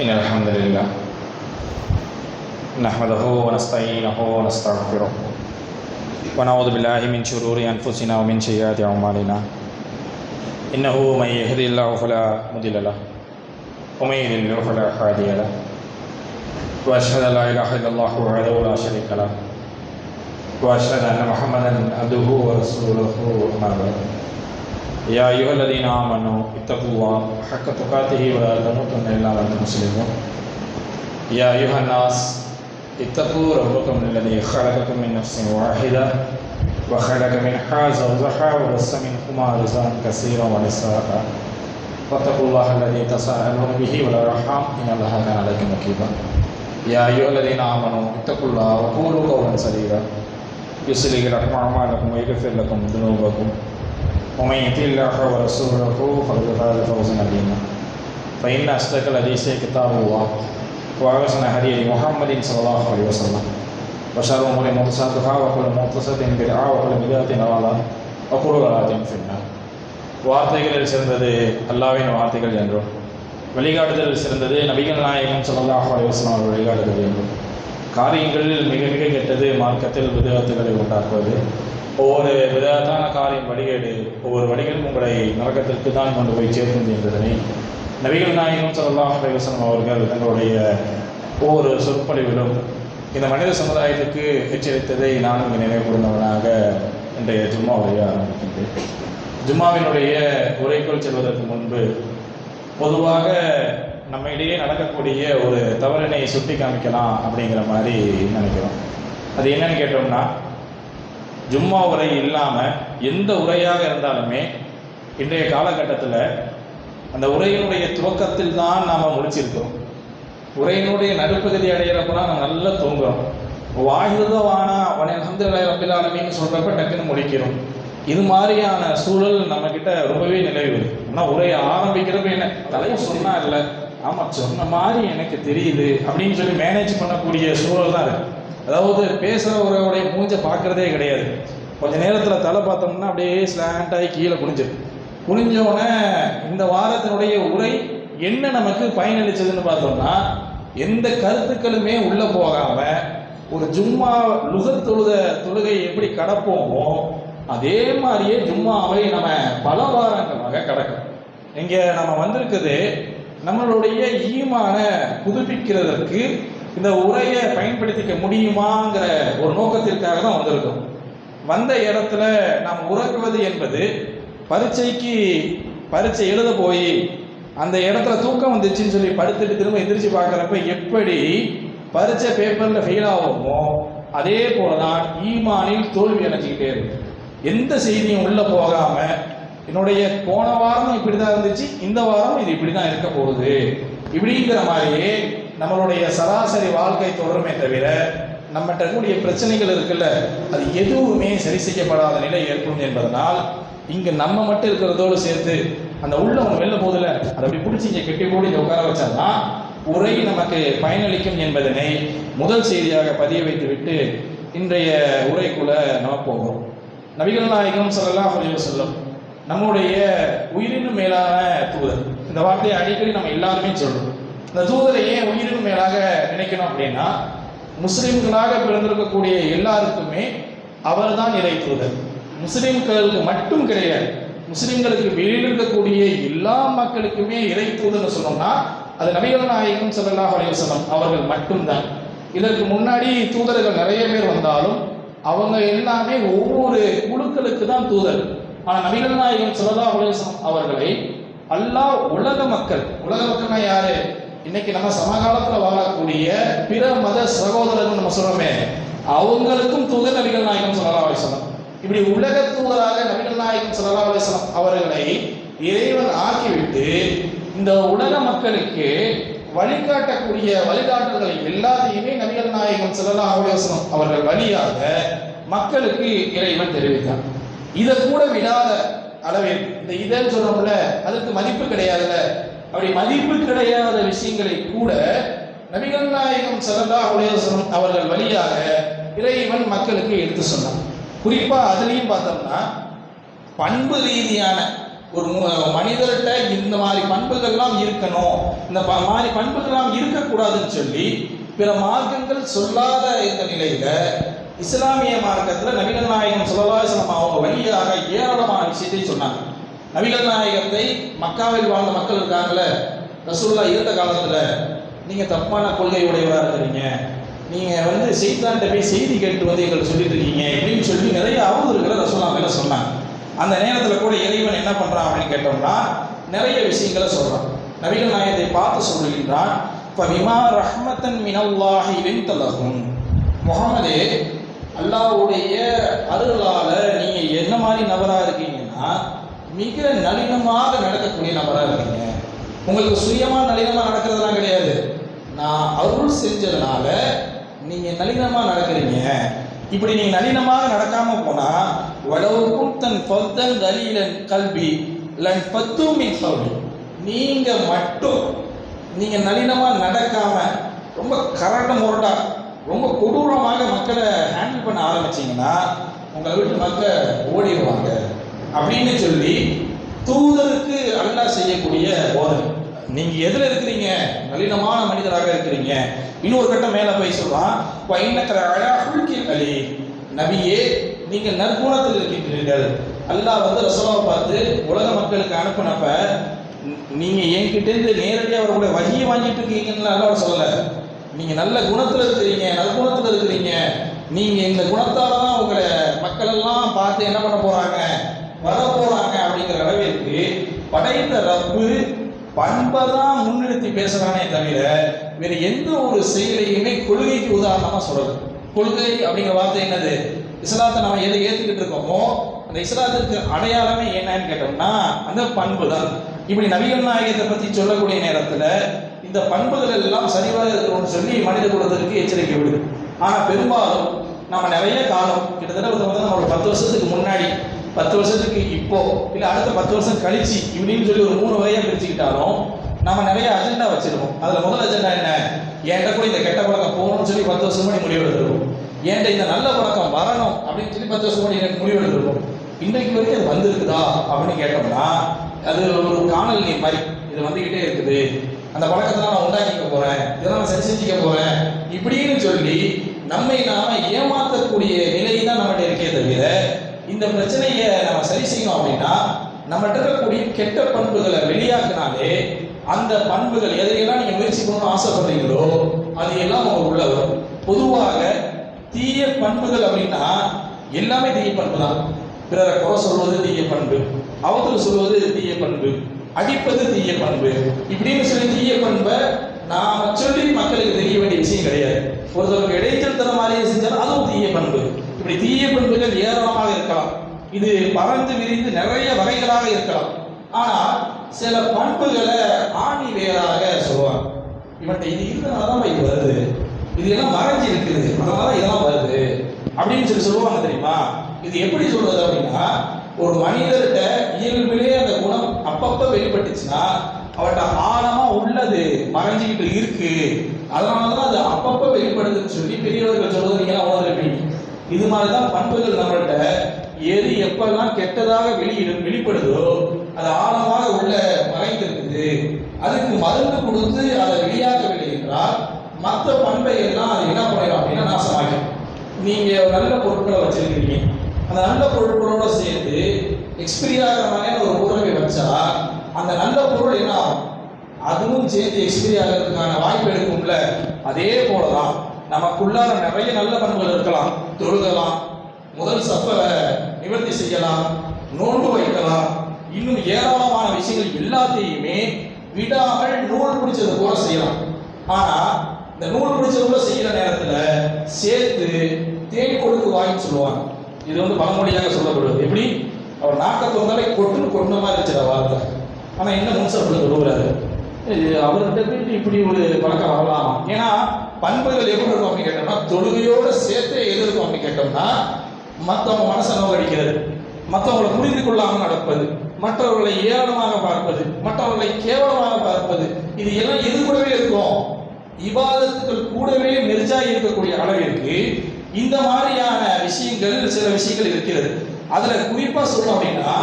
إن الحمد لله نحمده ونستعينه ونستغفره ونعوذ بالله من شرور أنفسنا ومن سيئات أعمالنا إنه من يهد الله فلا مضل له ومن يضلل فلا هادي له وأشهد أن لا إله إلا الله وحده لا شريك له وأشهد أن محمدا عبده ورسوله أما بعد يا أيها الذين آمنوا اتقوا الله حق تقاته ولا تموتن إلا وأنتم مسلمون يا أيها الناس اتقوا ربكم الذي خلقكم من نفس واحدة وخلق منها زوجها وبث منهما رجالا كثيرا ونساء واتقوا الله الذي تساءلون به والأرحام إن الله كان عليكم رقيبا يا أيها الذين آمنوا اتقوا الله وقولوا قولا سديدا يصلح لكم أعمالكم ويغفر لكم ذنوبكم ومن يطع الله ورسوله فقد فاز فوزا عظيما فإن أصدق الحديث كتاب الله وأحسن الهدي محمد صلى الله عليه وسلم وشر الأمور محدثاتها وكل محدثة بدعة وكل بدعة ضلالة وكل ضلالة في النار. வார்த்தைகளில் சிறந்தது அல்லாஹ்வின் வார்த்தைகள் என்றும் வழிகாட்டுதலில் சிறந்தது நபிகள் நாயகம் ஸல்லல்லாஹு அலைஹி வஸல்லம் அவர்கள் வழிகாட்டுதல் என்றும் காரியங்களில் மிக மிக கெட்டது மார்க்கத்தில் விதத்துகளை உண்டாக்குவது. ஒவ்வொரு விதத்தான காரியம் வழிகேடு, ஒவ்வொரு வழிகளும் உங்களை நரகத்திற்கு தான் கொண்டு போய் சேர்க்கும் என்பதனை நபிகள் நாயகம் ஸல்லல்லாஹு அலைஹி வஸல்லம் அவர்கள் தங்களுடைய ஒவ்வொரு சொற்பொழிவிலும் இந்த மனித சமுதாயத்துக்கு எச்சரித்ததை நானும் இங்கே நினைவு கூர்ந்தவனாக இன்றைய ஜும்மா உரையை ஆரம்பிக்கின்றேன். ஜும்மாவினுடைய உரைக்குள் செல்வதற்கு முன்பு பொதுவாக நம்மிடையே நடக்கக்கூடிய ஒரு தவறினை சுட்டி காமிக்கலாம் அப்படிங்கிற மாதிரி நினைக்கிறோம். அது என்னன்னு கேட்டோம்னா, ஜும்மா உரை இல்லாமல் எந்த உரையாக இருந்தாலுமே இன்றைய காலகட்டத்தில் அந்த உரையினுடைய துவக்கத்தில் தான் நாம் முடிச்சிருக்கிறோம். உரையினுடைய நடுப்பகுதி அடையிறப்பெல்லாம் நம்ம நல்லா தூங்குறோம். வாஹிதுவானா அல்ஹம்துலில்லாஹி ரப்பில் ஆலமீன் சொல்கிறப்ப டக்குன்னு முடிக்கிறோம். இது மாதிரியான சூழல் நம்மக்கிட்ட ரொம்பவே நிலவுது. ஆனால் உரையை ஆரம்பிக்கிறப்ப என்ன தலைவர் சொன்னா இல்லை, ஆமாம் சொன்ன மாதிரி எனக்கு தெரியுது அப்படின்னு சொல்லி மேனேஜ் பண்ணக்கூடிய சூழல் தான் இருக்குது. அதாவது பேசுகிறவருடைய மூஞ்சை பார்க்குறதே கிடையாது. கொஞ்சம் நேரத்தில் தலை பார்த்தோம்னா அப்படியே ஸ்லாண்டாகி கீழே குனிஞ்சோடனே இந்த வாரத்தினுடைய உரை என்ன நமக்கு பயனளிச்சதுன்னு பார்த்தோம்னா, எந்த கருத்துக்களுமே உள்ளே போகாமல் ஒரு ஜும்மா தொழுகை எப்படி கடப்போமோ அதே மாதிரியே ஜும்மாவை நம்ம பல வாரங்களாக கடக்கும். இங்கே நம்ம வந்திருக்குது நம்மளுடைய ஈமான புதுப்பிக்கிறதற்கு இந்த உரையை பயன்படுத்திக்க முடியுமாங்கிற ஒரு நோக்கத்திற்காக தான் வந்திருக்கோம். வந்த இடத்துல நாம் உறங்குவது என்பது பரீட்சை எழுத போய் அந்த இடத்துல தூக்கம் வந்துச்சுன்னு சொல்லி படுத்துட்டு திரும்ப எந்திரிச்சு பார்க்குறப்ப எப்படி பரீட்சை பேப்பரில் ஃபெயில் ஆகுமோ அதே போல தான் ஈமானில் தோல்வி அடைஞ்சிக்கிட்டே இருக்கு. எந்த செய்தியும் உள்ளே போகாமல் என்னுடைய போன வாரம் இப்படி தான் இருந்துச்சு, இந்த வாரம் இது இப்படி தான் இருக்க போகுது இப்படிங்கிற மாதிரியே நம்மளுடைய சராசரி வாழ்க்கை தொடருமே தவிர நம்மகிட்ட கூடிய பிரச்சனைகள் இருக்குல்ல, அது எதுவுமே சரி செய்யப்படாத நிலை ஏற்படும் என்பதனால் இங்கே நம்ம மட்டும் இருக்கிறதோடு சேர்த்து அந்த உள்ள ஒன்று வெளில போதில்ல, அதை அப்படி பிடிச்சி இங்கே கெட்டி போட்டு இங்கே உட்கார வச்சாதான் உரை நமக்கு பயனளிக்கும் என்பதனை முதல் செய்தியாக பதிய வைத்துவிட்டு இன்றைய உரைக்குள்ள நம்ம போகிறோம். நபிகள் நாயகம் ஸல்லல்லாஹு அலைஹி வஸல்லம் நம்முடைய உயிரினும் மேலான தூதர். இந்த வார்த்தையை அடிக்கடி நம்ம எல்லாருமே சொல்றோம். இந்த தூதரை ஏன் உயிரினும் மேலாக நினைக்கணும் அப்படின்னா, முஸ்லிம்களாக பிறந்திருக்கக்கூடிய எல்லாருக்குமே அவர் தான் இறை தூதர். முஸ்லிம்களுக்கு மட்டும் கிடையாது, முஸ்லிம்களுக்கு வெளியில் இருக்கக்கூடிய எல்லா மக்களுக்குமே இறை தூதர்னு சொன்னோம்னா அது நபிகள் நாயகம் ஸல்லல்லாஹு அலைஹி வஸல்லம் அவர்கள் மட்டும்தான். இதற்கு முன்னாடி தூதர்கள் நிறைய பேர் வந்தாலும் அவங்க எல்லாமே ஒவ்வொரு குழுக்களுக்கு தான் தூதர். ஆனால் நபிகள் நாயகம் ஸல்லல்லாஹு அலைஹி வஸல்லம் அவர்களை அல்லாஹ் உலக மக்கள்னா யாரு? இன்னைக்கு நம்ம சமகாலத்தில் வாழக்கூடிய பிற மத சகோதரர்கள் நம்ம சொல்றோமே, அவங்களுக்கும் தூதர் நபிகள் நாயகம் ஸல்லல்லாஹு அலைஹி வஸல்லம். இப்படி உலக தூதராக நபிகள் நாயகம் ஸல்லல்லாஹு அலைஹி வஸல்லம் அவர்களை இறைவன் ஆக்கிவிட்டு இந்த உலக மக்களுக்கு வழிகாட்டக்கூடிய வழிகாட்டுதல்களை எல்லாத்தையுமே நபிகள் நாயகம் ஸல்லல்லாஹு அலைஹி வஸல்லம் அவர்கள் வழியாக மக்களுக்கு இறைவன் தெரிவித்தார். இதை கூட விடாத அளவில் இந்த இதன்னு சொல்றோம்ல, அதுக்கு மதிப்பு கிடையாதுல்ல, அப்படி மதிப்பு கிடையாத விஷயங்களை கூட நபிகள் நாயகம் ஸல்லல்லாஹு அலைஹி வஸல்லம் அவர்கள் வழியாக இறைவன் மக்களுக்கு எடுத்து சொன்னார். குறிப்பா அதுலேயும் பார்த்தோம்னா பண்பு ரீதியான ஒரு மனிதர்கிட்ட இந்த மாதிரி பண்புகள்லாம் இருக்கணும், இந்த மாதிரி பண்புகள்லாம் இருக்கக்கூடாதுன்னு சொல்லி பிற மார்க்கங்கள் சொல்லாத இந்த நிலையில இஸ்லாமிய மார்க்கத்தில் நபிகள் நாயகம் ஸல்லல்லாஹு அலைஹி வஸல்லம் அவங்க வழியாக ஏராளமான விஷயத்தை சொன்னாங்க. நபிகள் நாயகத்தை மக்காவில் வாழ்ந்த மக்கள் இருக்காங்கள, ரசூலுல்லாஹ் இருந்த காலத்தில் நீங்கள் தப்பான கொள்கை உடையவராக இருக்கிறீங்க, நீங்கள் செய்தான்கிட்ட போய் செய்தி கேட்டு எங்களுக்கு சொல்லிட்டு இருக்கீங்க இப்படின்னு சொல்லி நிறைய அவதூறுகளை ரசூலுல்லாஹ் மேலே சொன்னாங்க. அந்த நேரத்தில் கூட இறைவன் என்ன பண்ணுறான் அப்படின்னு கேட்டோம்னா நிறைய விஷயங்களை சொல்கிறான். நபிகள் நாயகத்தை பார்த்து சொல்லுகின்றான், ஃபபிமா ரஹ்மத்தன் மினல்லாஹி லின்த லஹும், முஹம்மதே அல்லாஹ்வுடைய அருளால் நீங்கள் என்ன மாதிரி நபராக இருக்கீங்கன்னா மிக நளினமாக நடக்கக்கூடிய நபராக இருக்கீங்க. உங்களுக்கு சுயமாக நளினமாக நடக்கிறதுலாம் கிடையாது, நான் அருள் செஞ்சதுனால நீங்கள் நளினமாக நடக்கிறீங்க. இப்படி நீங்கள் நளினமாக நடக்காமல் போனால் வலவு குந்தன் ஃபத்தன் கலீலன் கல்வி லன் ஃபத்து மின் கவ்லி, நீங்கள் மட்டும் நீங்கள் நளினமாக நடக்காமல் ரொம்ப கரண்ட முரட்டா ரொம்ப கொடூரமாக மக்களை ஹேண்டில் பண்ண ஆரம்பிச்சிங்கன்னா உங்களை விட்டு மக்கள் ஓடிடுவாங்க அப்படின்னு சொல்லி தூதருக்கு அல்லாஹ் செய்யக்கூடிய போதனை. நீங்கள் எதில் இருக்கிறீங்க, நளினமான மனிதராக இருக்கிறீங்க. இன்னொரு கட்டம் மேலே போய் சொல்றான், நபியே நீங்கள் நற்குணத்தில் இருக்கின்றீர்கள். அல்லாஹ் ரசூலாவை பார்த்து உலக மக்களுக்கு அனுப்பினப்ப நீங்கள் என்கிட்ட நேரடியாக அவர்களுடைய வகியை வாங்கிட்டு இருக்கீங்கன்னு அல்லாஹ் சொல்லலை. நீங்கள் நல்ல குணத்தில் இருக்கிறீங்க, நற்குணத்தில் இருக்கிறீங்க, நீங்கள் இந்த குணத்தால் தான் உங்களை மக்கள் எல்லாம் பார்த்து என்ன பண்ண போகிறாங்க, வர போகிறாங்க அப்படிங்கிற அளவிற்கு படைத்த ரப்பு பண்பை தான் முன்னிறுத்தி பேசுகிறானே தவிர வேறு எந்த ஒரு செயலையுமே கொள்கைக்கு உதாரணமாக சொல்லலை. கொள்கை அப்படிங்கிற வார்த்தை என்னது, இஸ்லாத்தை நம்ம எதை ஏற்றுக்கிட்டு இருக்கோமோ அந்த இஸ்லாத்திற்கு அடையாளமே என்னன்னு கேட்டோம்னா அந்த பண்பு தான். இப்படி நபிகள் நாயகத்தை பற்றி சொல்லக்கூடிய நேரத்தில் இந்த பண்புகள் எல்லாம் சரிவாக இருக்கணும்னு சொல்லி மனித குலத்திற்கு எச்சரிக்கை விடுது. ஆனால் பெரும்பாலும் நம்ம நிறைய காலம் கிட்டத்தட்ட நம்ம ஒரு 10 வருஷத்துக்கு முன்னாடி 10 வருஷத்துக்கு இப்போ இல்லை அடுத்த 10 வருஷம் கழிச்சு இப்படின்னு சொல்லி ஒரு 3 வகையாக பிரிச்சுக்கிட்டாலும் நம்ம நிறைய அஜெண்டா வச்சிருக்கோம். அதில் முதல் அஜெண்டா என்ன, என்கிட்ட கூட இந்த கெட்ட பழக்கம் போகணும்னு சொல்லி 10 வருஷம் முன்னாடி முடிவு எடுத்துருக்கோம். என்கிட்ட இந்த நல்ல பழக்கம் வரணும் அப்படின்னு சொல்லி 10 வருஷம் முன்னாடி எனக்கு முடிவு எடுத்துருக்கோம். இன்றைக்கு வரைக்கும் அது வந்திருக்குதா அப்படின்னு கேட்டோம்னா அது ஒரு காணல் நீர் மாதிரி இது வந்துக்கிட்டே இருக்குது. அந்த பழக்கத்தெல்லாம் நான் உண்டாக்கிக்க போகிறேன், இதெல்லாம் நான் செஞ்சுக்க போகிறேன் இப்படின்னு சொல்லி நம்மை நாம ஏமாற்றக்கூடிய நிலை தான் நம்மகிட்ட இருக்கே தவிர இந்த பிரச்சனையை நம்ம சரி செய்யணும் அப்படின்னா நம்மகிட்ட இருக்கக்கூடிய கெட்ட பண்புகளை வெளியாக்குனாலே அந்த பண்புகள் எதையெல்லாம் நீங்கள் முயற்சி பண்ணணும்னு ஆசைப்படுறீங்களோ அது எல்லாம் அவங்க உள்ள வரும். பொதுவாக தீய பண்புகள் அப்படின்னா எல்லாமே தீய பண்பு தான். பிறரை குறை சொல்வது தீய பண்பு, அவதூறு சொல்வது தீய பண்பு, அடிப்பது தீய பண்பு இப்படின்னு சொல்லி தீய பண்பை நாம சொல்லி மக்களுக்கு தெரிய வேண்டிய விஷயம் கிடையாது. ஒருத்தருக்கு இடைச்சல் தர மாதிரியே செஞ்சாலும் அதுவும் தீய பண்பு. இப்படி தீய பண்புகள் ஏராளமாக இருக்கலாம், இது பறந்து விரிந்து நிறைய வகைகளாக இருக்கலாம். ஆனால் சில பண்புகளை ஆணி வேறாக சொல்லுவாங்க. இவன்ட்ட இது இருந்தனாலதான் இது வருது, இது எல்லாம் மறைஞ்சி இருக்குது அதனால இதெல்லாம் வருது அப்படின்னு சொல்லி சொல்லுவாங்க தெரியுமா. இது எப்படி சொல்றது அப்படின்னா ஒரு மனிதர்கிட்ட இயல்பிலே அந்த குணம் அப்பப்ப வெளிப்பட்டுச்சுன்னா அவர்கிட்ட ஆழமா உள்ளது மறைஞ்சிக்கிட்டு இருக்கு, அதனாலதான் அது அப்பப்ப வெளிப்படுதுன்னு சொல்லி பெரியவர்கள் சொல்றது நீங்க எல்லாம் உணர்ந்திருப்பீங்க. இது மாதிரிதான் பண்புகள் நம்மள்கிட்ட எது எப்பெல்லாம் கெட்டதாக வெளிப்படுதோ அது ஆழமாக உள்ள மறைந்திருக்குது. அதுக்கு மருந்து கொடுத்து அதை வெளியாகவில்லை என்றால் மற்ற பண்பை எல்லாம் அது என்ன பண்ணிடும் அப்படின்னா நாசமாகும். நீங்க நல்ல பொருட்களை வச்சிருக்கீங்க, அந்த நல்ல பொருட்களோட சேர்த்து எக்ஸ்பிரி ஆகிற மாதிரியான ஒரு பொருளை வச்சா அந்த நல்ல பொருள் என்ன ஆகும், அதுவும் சேர்த்து எக்ஸ்பிரி ஆகிறதுக்கான வாய்ப்பு எடுக்கும்ல. அதே போலதான் நமக்குள்ளார நிறைய நல்ல பண்புகள் இருக்கலாம், தொழுகலாம், முதல் சப்பை நிவர்த்தி செய்யலாம், நோன்பு வைக்கலாம், இன்னும் ஏராளமான விஷயங்கள் எல்லாத்தையுமே விடாமல் நூல் பிடிச்சது போல செய்யலாம். ஆனா இந்த நூல் பிடிச்சது போல செய்யற நேரத்துல சேர்த்து தேன் கொடுத்து வாங்கி சொல்லுவாங்க. இது பழமொழியாக சொல்லப்படுவது. எப்படி அவர் நாக்கத்தை வந்தாலே கொட்டுன்னு கொட்டின மாதிரி இருந்துச்சு வார்த்தை. ஆனா என்ன முன்சப்பட்டு சொல்லுகிறாரு, அவர்கிட்ட போயிட்டு இப்படி ஒரு பழக்கம் வரலாமா? ஏன்னா பண்புகள் எப்படி இருக்கும் அப்படின்னு கேட்டோம்னா தொழுகையோட சேர்த்தே எது இருக்கும் அப்படின்னு கேட்டோம்னா மற்றவங்க மனசை நோக்கடிக்கிறது, மற்றவங்களை புரிந்து கொள்ளாமல் நடப்பது, மற்றவர்களை ஏளனமாக பார்ப்பது, மற்றவர்களை கேவலமாக பார்ப்பது, இது எல்லாம் எது கூடவே இருக்கும். இபாதத்துக்கள் கூடவே மெர்ஜாகி இருக்கக்கூடிய அளவிற்கு இந்த மாதிரியான விஷயங்கள் சில விஷயங்கள் இருக்கிறது. அதுல குறிப்பா சொல்லணும் அப்படின்னா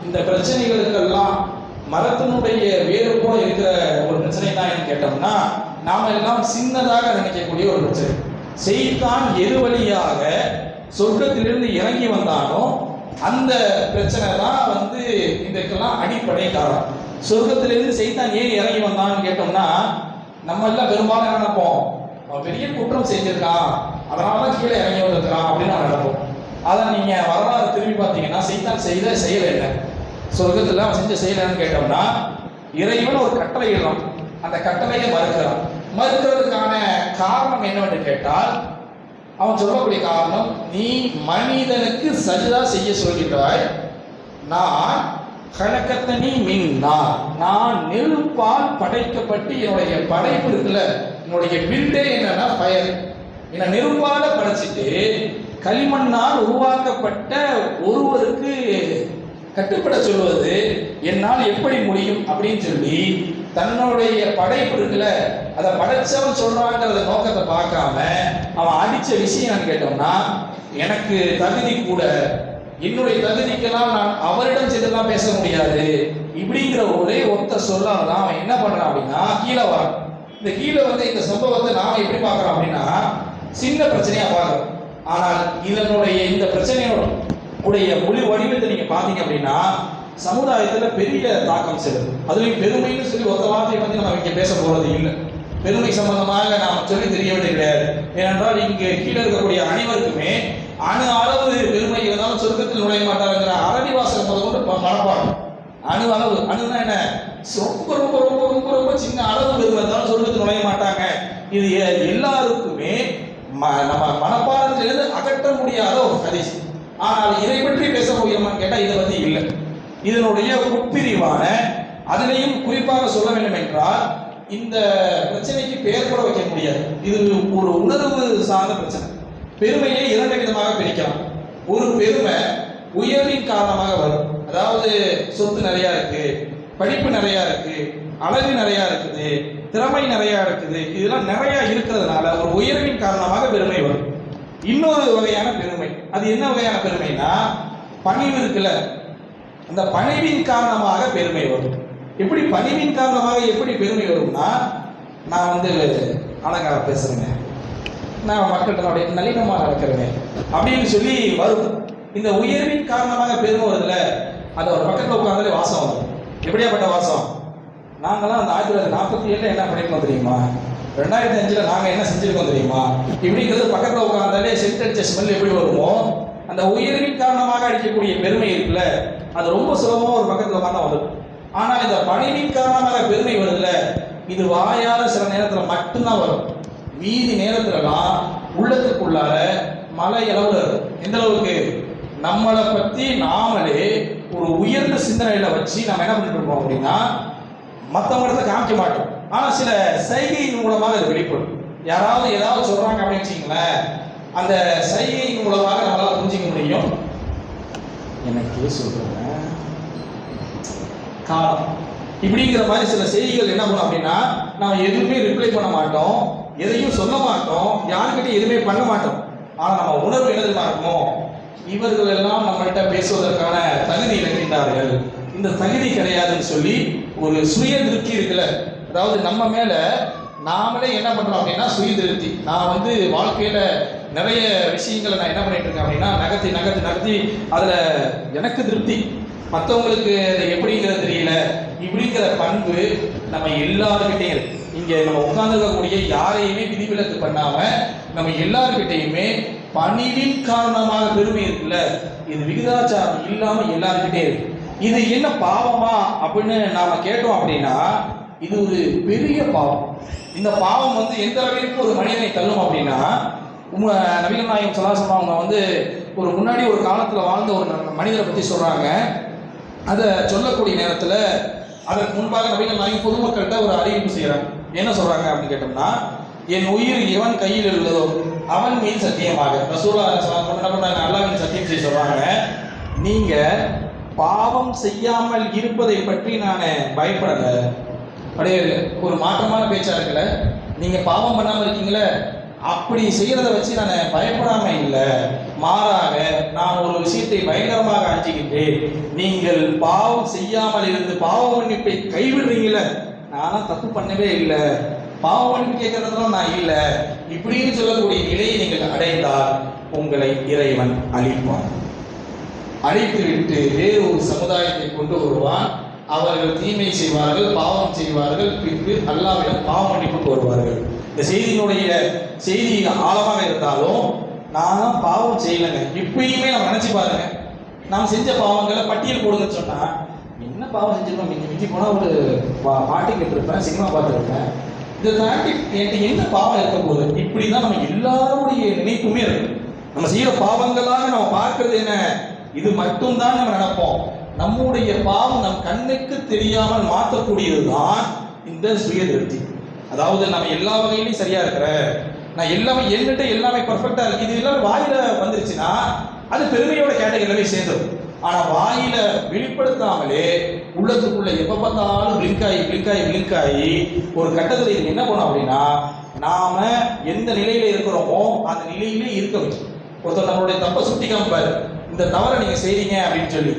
இந்த பிரச்சனைகளுக்கெல்லாம் மரத்தினுடைய வேறு போல இருக்கிற ஒரு பிரச்சனை தான் என்ன கேட்டோம்னா, நாம எல்லாம் சின்னதாக நினைக்கக்கூடிய ஒரு பிரச்சனை. செய்தான் எது வழியாக சொர்க்கத்திலிருந்து இறங்கி வந்தானோ அந்த பிரச்சனை தான் இதுக்கெல்லாம் அடிப்படை காரணம். சொர்க்கத்திலிருந்து செய்தான் ஏன் இறங்கி வந்தான்னு கேட்டோம்னா, நம்ம எல்லாம் பெரும்பாலும் என்ன நினைப்போம், அவன் பெரிய குற்றம் செஞ்சிருக்கான் அதனாலதான் கீழே இறங்கி வந்திருக்கிறான் அப்படின்னு நான் நினைப்போம். அதை நீங்க வரலாறு திரும்பி பார்த்தீங்கன்னா செய்தான் செய்த செயல் என்ன, சொர்க்கத்தில் அவன் செஞ்ச செயல் என்னன்னு கேட்டோம்னா, இறைவன் ஒரு கட்டளை இடுறான், அந்த கட்டளையை மறுக்கிறான். மறுக்கிறதுக்கான காரணம் என்னவென்று கேட்டால், அவன் சொல்லக்கூடிய காரணம், நீ மனிதனுக்கு சஜிதா செய்ய சொல்கிறாய், நான் கலக்கத்தனி மின்னார், நான் நெருப்பால் படைக்கப்பட்டு என்னுடைய படைப்பு இருக்குல்ல, என்னுடைய பில்டே என்னன்னா ஃபயர், என்னை நெருப்பால படைச்சிட்டு களிமண்ணால் உருவாக்கப்பட்ட ஒருவருக்கு கட்டுப்பட சொல்வது என்னால் எப்படி முடியும் அப்படின்னு சொல்லி தன்னுடைய படைப்பு இருக்குல்ல, அதை படைச்சவன் சொல்றாங்கிற நோக்கத்தை பார்க்காம அவன் அடிச்ச விஷயம் கேட்டோம்னா, எனக்கு தகுதி கூட, என்னுடைய தகுதிக்கெல்லாம் நான் அவரிடம் சென்றுதான் பேச முடியாது இப்படிங்கிற ஒரே ஒத்த சொல்லால் தான் அவன் என்ன பண்றான் அப்படின்னா கீழே வரான். இந்த கீழே இந்த சம்பவத்தை நாம எப்படி பார்க்கறோம் அப்படின்னா சின்ன பிரச்சனையா பார்க்கறோம். ஆனால் இதனுடைய இந்த பிரச்சனையோட முழு வடிவத்தை நீங்க பாத்தீங்க அப்படின்னா சமுதாயத்துல பெரிய தாக்கம் செல்லுது. அதுலயும் பெருமைன்னு சொல்லி ஒத்த வார்த்தையை பத்தி நம்ம இங்க பேச போறது இல்லை. பெருமை சம்பந்தமாக நாம் சொல்லி தெரிய வேண்டிய கிடையாது. ஏனென்றால் இங்கு கீழே இருக்கக்கூடிய அனைவருக்குமே அணு அளவு பெருமை இருந்தாலும் சொர்க்கத்தில் நுழைய மாட்டாருங்கிற அரபி வாசகம் கொண்டு மனப்பாடம். அணு அளவு, அணுனா என்ன, ரொம்ப ரொம்ப ரொம்ப ரொம்ப ரொம்ப சின்ன அளவு பெருமை இருந்தாலும் சொர்க்கத்தில் நுழைய மாட்டாங்க. இது எல்லாருக்குமே நம்ம மனப்பாடத்திலிருந்து அகற்ற முடியாத ஒரு ஹதீஸ். ஆனால் இதை பற்றி பேச முடியுமான்னு கேட்டால் இதை பற்றி இல்லை. இதனுடைய உட்பிரிவான அதிலையும் குறிப்பாக சொல்ல வேண்டும் என்றால், இந்த பிரச்சனைக்கு பெயர் கூட வைக்க முடியாது. இது ஒரு உணர்வு சார்ந்த பிரச்சனை. பெருமையை இரண்டு விதமாக பிரிக்கலாம். ஒரு பெருமை உயர்வின் காரணமாக வரும், அதாவது சொத்து நிறைய இருக்கு, படிப்பு நிறைய இருக்கு, அழகு நிறைய இருக்குது, திறமை நிறைய இருக்குது, இதெல்லாம் நிறைய இருக்கிறதுனால ஒரு உயர்வின் காரணமாக பெருமை வரும். இன்னொரு வகையான பெருமை, அது என்ன வகையான பெருமைனா, பணிவு இருக்குல்ல, அந்த பணிவின் காரணமாக பெருமை வரும். எப்படி பணிவின் காரணமாக எப்படி பெருமை வரும்னா, நான் அழகா பேசுறேங்க, நான் மக்களுடைய நளினமாக நடக்கிறேங்க அப்படின்னு சொல்லி வரும். இந்த உயர்வின் காரணமாக பெருமை வருதுல, அது ஒரு பக்கத்தில் உட்காந்தாலே வாசம் வரும். எப்படியாப்பட்ட வாசம், நாங்களாம் அந்த 1947 என்ன பண்ணிருக்கோம் தெரியுமா, 2005 நாங்கள் என்ன செஞ்சிருக்கோம் தெரியுமா, இப்படிங்கிறது பக்கத்தில் உட்காந்தாலே சென்ட் அடிச்ச ஸ்மெல் எப்படி வருமோ, அந்த உயர்வின் காரணமாக அடிக்கக்கூடிய பெருமை இருக்குல்ல, அது ரொம்ப சுலபமாக ஒரு பக்கத்தில் உட்காந்தா வரும். ஆனால் இந்த பணிவின் காரணமாக பெருமை வருதுல, இது வாயால சில நேரத்தில் மட்டும்தான் வரும். மீதி நேரத்துலலாம் உள்ளத்துக்குள்ளார மலை அளவுல இருக்கும். எந்த அளவுக்கு, நம்மளை பற்றி நாமளே ஒரு உயர்ந்த சிந்தனையில வச்சு நம்ம என்ன பண்ணிட்டு இருக்கோம் அப்படின்னா, மற்றவங்களை காமிக்க மாட்டோம். ஆனா சில சைகையின் மூலமாக அது வெளிப்படும். யாராவது ஏதாவது சொல்றாங்க அப்படின்னு வச்சுங்களேன், அந்த சைகையின் மூலமாக நம்மளால புரிஞ்சிக்க முடியும். எனக்கு சொல்றேன் காலம் இப்படிங்கிற மாதிரி சில செய்திகள் என்ன பண்ணும் அப்படின்னா, நம்ம எதுவுமே ரிப்ளை பண்ண மாட்டோம், எதையும் சொல்ல மாட்டோம், யாருக்கிட்டையும் எதுவுமே பண்ண மாட்டோம். ஆனா நம்ம உணர்வு என்னதுமா இருக்கும், இவர்கள் எல்லாம் நம்மள்கிட்ட பேசுவதற்கான தகுதி இழக்கின்றார்கள், இந்த தகுதி கிடையாதுன்னு சொல்லி ஒரு சுய திருப்தி இருக்குல்ல, அதாவது நம்ம மேல நாமளே என்ன பண்றோம் அப்படின்னா சுய திருப்தி. நான் வாழ்க்கையில நிறைய விஷயங்களை நான் என்ன பண்ணிட்டு இருக்கேன் அப்படின்னா நகர்த்தி நகர்த்தி நகர்த்தி அதுல எனக்கு திருப்தி, மற்றவங்களுக்கு எப்படிங்கிறது தெரியல, இப்படிங்கிற பண்பு நம்ம எல்லாருக்கிட்டையும் இருக்கு. இங்க நம்ம உட்கார்ந்துருக்கக்கூடிய யாரையுமே விதிவிலக்கு பண்ணாம நம்ம எல்லாருக்கிட்டையுமே பணிவின் காரணமாக பெருமை இருக்குல்ல, இது விகிதாச்சாரம் இல்லாம எல்லாருக்கிட்டே இருக்கு. இது என்ன பாவமா அப்படின்னு நாம கேட்டோம் அப்படின்னா, இது ஒரு பெரிய பாவம். இந்த பாவம் எந்த அளவிற்கு ஒரு மனிதனை தள்ளும் அப்படின்னா, நபிகள் நாயகம் ஸல்லல்லாஹு அலைஹி வஸல்லம் அவங்க ஒரு முன்னாடி ஒரு காலத்துல வாழ்ந்த ஒரு மனிதரை பத்தி சொல்றாங்க. அதை சொல்லக்கூடிய நேரத்தில் அதற்கு முன்பாக நபிகள் நாயகம் பொதுமக்கள்கிட்ட ஒரு அறிவிப்பு செய்யறாங்க. என்ன சொல்றாங்க அப்படின்னு கேட்டோம்னா, என் உயிர் எவன் கையில் உள்ளதோ அவன் மீன் சத்தியமாக, ரசூலுல்லாஹி ஸல்லல்லாஹு அலைஹி வஸல்லம் அல்லாஹ்வின் சத்தியம் செய்ய சொல்றாங்க, நீங்க பாவம் செய்யாமல் இருப்பதை பற்றி நான் பயப்படல. அப்படியே ஒரு மாற்றமான பேச்சா இருக்குல்ல, நீங்க பாவம் பண்ணாம இருக்கீங்களே அப்படி செய்யறதை வச்சு நான் பயப்படாம இல்லை, மாறாக நான் ஒரு விஷயத்தை பயங்கரமாக அஞ்சுகின்றேன். நீங்கள் பாவம் செய்யாமல் இருந்து பாவ மன்னிப்பை கைவிடுறீங்கள, நானும் தப்பு பண்ணவே இல்லை, பாவ மன்னிப்பு கேட்கறதுலாம் நான் இல்லை, இப்படின்னு சொல்லக்கூடிய நிலையை நீங்கள் அடைந்தால் உங்களை இறைவன் அழிப்பான். அழித்து விட்டு வேறு ஒரு சமுதாயத்தை கொண்டு வருவான். அவர்கள் தீமை செய்வார்கள், பாவம் செய்வார்கள், பின்பு அல்லாஹ்விடம் பாவ மன்னிப்பு கோருவார்கள். இந்த செய்தியினுடைய செய்தி ஆழமாக இருந்தாலும் நான் பாவம் செய்யலைங்க. இப்பயுமே நம்ம நினைச்சு பாருங்க, நாம் செஞ்ச பாவங்களை பட்டியல் போடுங்கன்னு சொன்னா என்ன பாவம் செஞ்சிருக்கோம், மிஞ்சி மிஞ்சி போனா ஒரு பாட்டு கேட்டிருப்பேன், சினிமா பார்த்துருப்பேன், இதை தாண்டி என்கிட்ட என்ன பாவம் இருக்க போகுது. இப்படிதான் நம்ம எல்லாருடைய நினைப்புமே இருக்கு. நம்ம செய்யற பாவங்களாக நம்ம பார்க்கறது என்ன, இது மட்டும்தான் நம்ம நினைப்போம். நம்முடைய பாவம் நம் கண்ணுக்கு தெரியாமல் மாற்றக்கூடியதுதான் இந்த சுய திருப்தி. அதாவது நம்ம எல்லா வகையிலையும் சரியா இருக்கிற, நான் எல்லாமே என்கிட்ட எல்லாமே பர்ஃபெக்டா இருக்கு, இது எல்லாம் வாயில வந்துருச்சுன்னா அது பெருமையோட கேட்டகரியில போய் சேர்ந்துடும். ஆனா வாயில வெளிப்படுத்தாமலே உள்ளத்துக்குள்ள எப்ப பார்த்தாலும் பிளிங்க் ஆகி ஒரு கட்டத்தில் இது என்ன பண்ணும் அப்படின்னா, நாம எந்த நிலையில இருக்கிறோமோ அந்த நிலையிலே இருக்க வச்சு ஒருத்தர் நம்மளுடைய தப்பை சுட்டி காமிப்பாரு, இந்த தவறை நீங்க செய்றீங்க அப்படின்னு சொல்லி